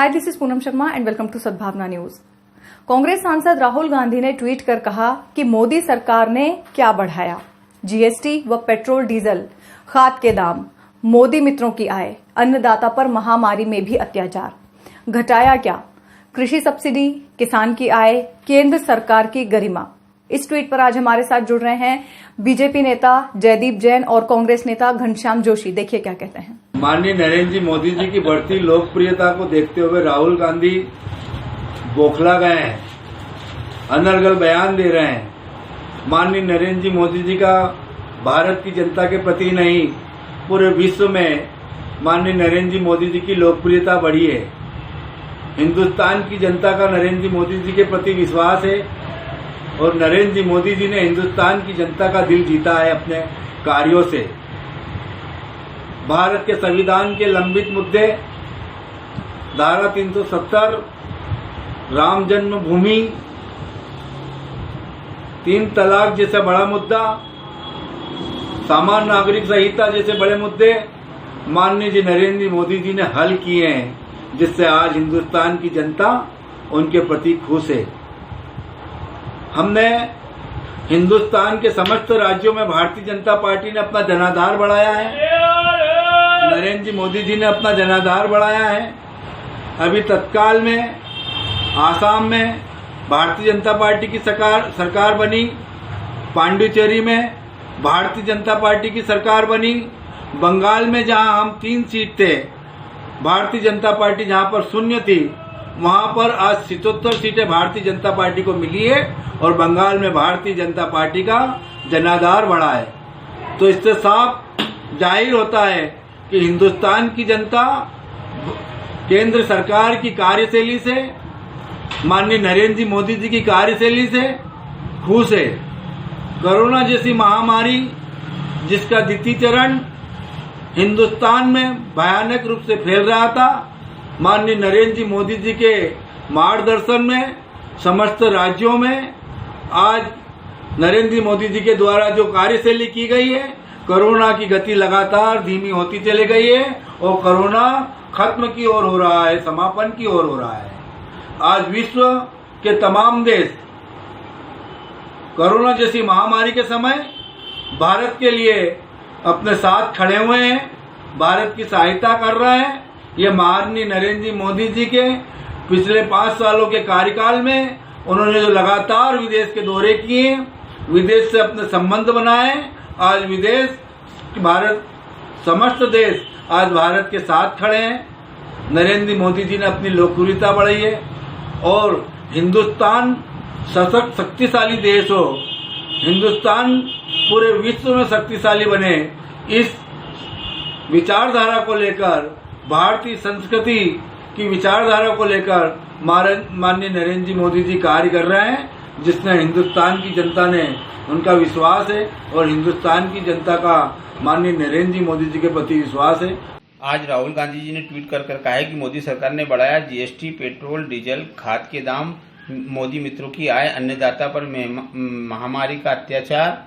Hi, this is Poonam Sharma and welcome to Sadbhavna news. Congress सांसद राहुल गांधी ने tweet कर कहा कि मोदी सरकार ने क्या बढ़ाया, जीएसटी व पेट्रोल डीजल, खाद के दाम, मोदी मित्रों की आय, अन्नदाता पर महामारी में भी अत्याचार, घटाया क्या, कृषि सब्सिडी, किसान की आय, केंद्र सरकार की गरिमा। इस ट्वीट पर आज हमारे साथ जुड़ रहे हैं बीजेपी नेता जयदीप जैन और कांग्रेस नेता घनश्याम जोशी। देखिए क्या कहते हैं। माननीय नरेंद्र जी मोदी जी की बढ़ती लोकप्रियता को देखते हुए राहुल गांधी बौखला गए हैं, अनर्गल बयान दे रहे हैं। माननीय नरेंद्र जी मोदी जी का भारत की जनता के प्रति नहीं, पूरे विश्व में माननीय नरेंद्र जी मोदी जी की लोकप्रियता बढ़ी है। हिंदुस्तान की जनता का नरेंद्र जी मोदी जी के प्रति विश्वास है और नरेंद्र जी मोदी जी ने हिंदुस्तान की जनता का दिल जीता है अपने कार्यों से। भारत के संविधान के लंबित मुद्दे, धारा 370, राम जन्मभूमि, 3 तलाक जैसे बड़ा मुद्दा, सामान्य नागरिक संहिता जैसे बड़े मुद्दे माननीय जी नरेंद्र जी मोदी जी ने हल किए हैं, जिससे आज हिंदुस्तान की जनता उनके प्रति खुश है। हमने हिंदुस्तान के समस्त राज्यों में भारतीय जनता पार्टी ने अपना जनाधार बढ़ाया है, नरेंद्र जी मोदी जी ने अपना जनाधार बढ़ाया है। अभी तत्काल में आसाम में भारतीय जनता पार्टी की सरकार बनी, पांडिचेरी में भारतीय जनता पार्टी की सरकार बनी, बंगाल में जहां हम 3 सीट थे, भारतीय जनता पार्टी जहां पर 0 थी, वहां पर आज 77 सीटें भारतीय जनता पार्टी को मिली है और बंगाल में भारतीय जनता पार्टी का जनाधार बढ़ा है। तो इससे साफ जाहिर होता है कि हिंदुस्तान की जनता केंद्र सरकार की कार्यशैली से, माननीय नरेंद्र जी मोदी जी की कार्यशैली से खुश है। कोरोना जैसी महामारी जिसका द्वितीय चरण हिंदुस्तान में भयानक रूप से फैल रहा था, माननीय नरेंद्र जी मोदी जी के मार्गदर्शन में समस्त राज्यों में आज नरेंद्र जी मोदी जी के द्वारा जो कार्यशैली की गई है, कोरोना की गति लगातार धीमी होती चली गई है और कोरोना खत्म की ओर हो रहा है, समापन की ओर हो रहा है। आज विश्व के तमाम देश कोरोना जैसी महामारी के समय भारत के लिए अपने साथ खड़े हुए हैं, भारत की सहायता कर रहे हैं। ये माननीय नरेंद्र जी मोदी जी के पिछले 5 सालों के कार्यकाल में उन्होंने जो लगातार विदेश के दौरे किए, विदेश से अपने संबंध बनाए, आज विदेश भारत समस्त देश आज भारत के साथ खड़े हैं। नरेंद्र मोदी जी ने अपनी लोकप्रियता बढ़ाई है और हिंदुस्तान सशक्त शक्तिशाली देश हो, हिंदुस्तान पूरे विश्व में शक्तिशाली बने, इस विचारधारा को लेकर, भारतीय संस्कृति की विचारधारा को लेकर माननीय नरेंद्र जी मोदी जी कार्य कर रहे हैं, जिसने हिंदुस्तान की जनता ने उनका विश्वास है और हिंदुस्तान की जनता का माननीय नरेंद्र जी मोदी जी के प्रति विश्वास है। आज राहुल गांधी जी ने ट्वीट कर कहा है कि मोदी सरकार ने बढ़ाया जीएसटी, पेट्रोल, डीजल, खाद के दाम, मोदी मित्रों की आय, अन्नदाता पर महामारी का अत्याचार,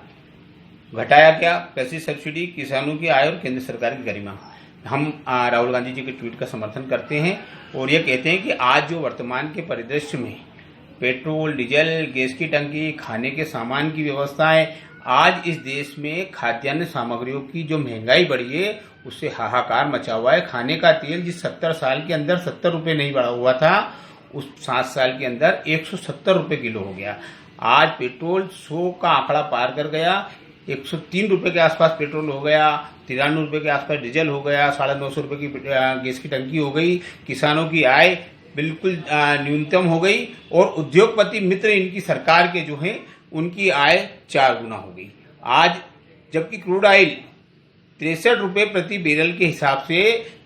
घटाया क्या, कृषि सब्सिडी, किसानों की आय और केंद्र सरकार की गरिमा। हम राहुल गांधी जी के ट्वीट का समर्थन करते हैं और ये कहते हैं कि आज जो वर्तमान के परिदृश्य में पेट्रोल, डीजल, गैस की टंकी, खाने के सामान की व्यवस्थाएं, आज इस देश में खाद्यान्न सामग्रियों की जो महंगाई बढ़ी है उससे हाहाकार मचा हुआ है। खाने का तेल जिस 70 साल के अंदर 70 रुपये नहीं बढ़ा हुआ था, उस 7 साल के अंदर 170 रुपये किलो हो गया। आज पेट्रोल 100 का आंकड़ा पार कर गया, 103 रुपये के आसपास पेट्रोल हो गया, 93 रुपये के आसपास डीजल हो गया, 950 रुपये की गैस की टंकी हो गई, किसानों की आय बिल्कुल न्यूनतम हो गई और उद्योगपति मित्र इनकी सरकार के जो हैं उनकी आय 4 गुना हो गई। आज जबकि क्रूड ऑयल 63 रुपये प्रति बैरल के हिसाब से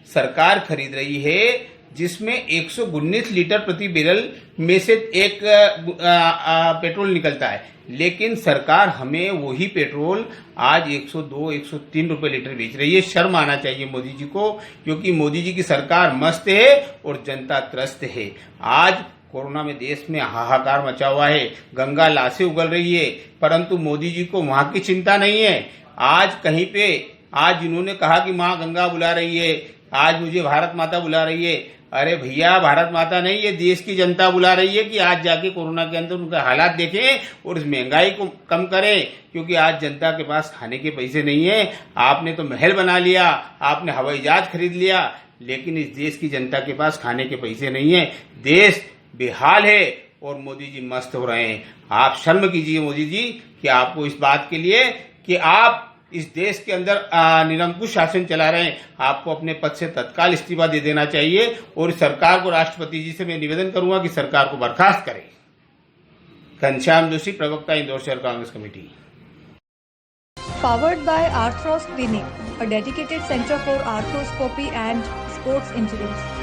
सरकार खरीद रही है, जिसमें 119 लीटर प्रति बैरल में से एक पेट्रोल निकलता है, लेकिन सरकार हमें वही पेट्रोल आज 102-103 रुपये लीटर बेच रही है। शर्म आना चाहिए मोदी जी को, क्योंकि मोदी जी की सरकार मस्त है और जनता त्रस्त है। आज कोरोना में देश में हाहाकार मचा हुआ है, गंगा लाशें उगल रही है, परंतु मोदी जी को वहां की चिंता नहीं है। आज कहीं पे आज जिन्होंने कहा कि माँ गंगा बुला रही है, आज मुझे भारत माता बुला रही है, अरे भैया, भारत माता नहीं, ये देश की जनता बुला रही है कि आज जाके कोरोना के अंदर उनका हालात देखें और इस महंगाई को कम करें, क्योंकि आज जनता के पास खाने के पैसे नहीं है। आपने तो महल बना लिया, आपने हवाई जहाज खरीद लिया, लेकिन इस देश की जनता के पास खाने के पैसे नहीं है। देश बेहाल है और मोदी जी मस्त हो रहे हैं। आप शर्म कीजिए मोदी जी कि आपको इस बात के लिए कि आप इस देश के अंदर निरंकुश शासन चला रहे हैं। आपको अपने पद से तत्काल इस्तीफा दे देना चाहिए और सरकार को, राष्ट्रपति जी से मैं निवेदन करूंगा कि सरकार को बर्खास्त करें। घनश्याम जोशी, प्रवक्ता, इंदौर शहर Congress committee. Powered by Arthros Clinic, a dedicated center for arthroscopy and sports injuries.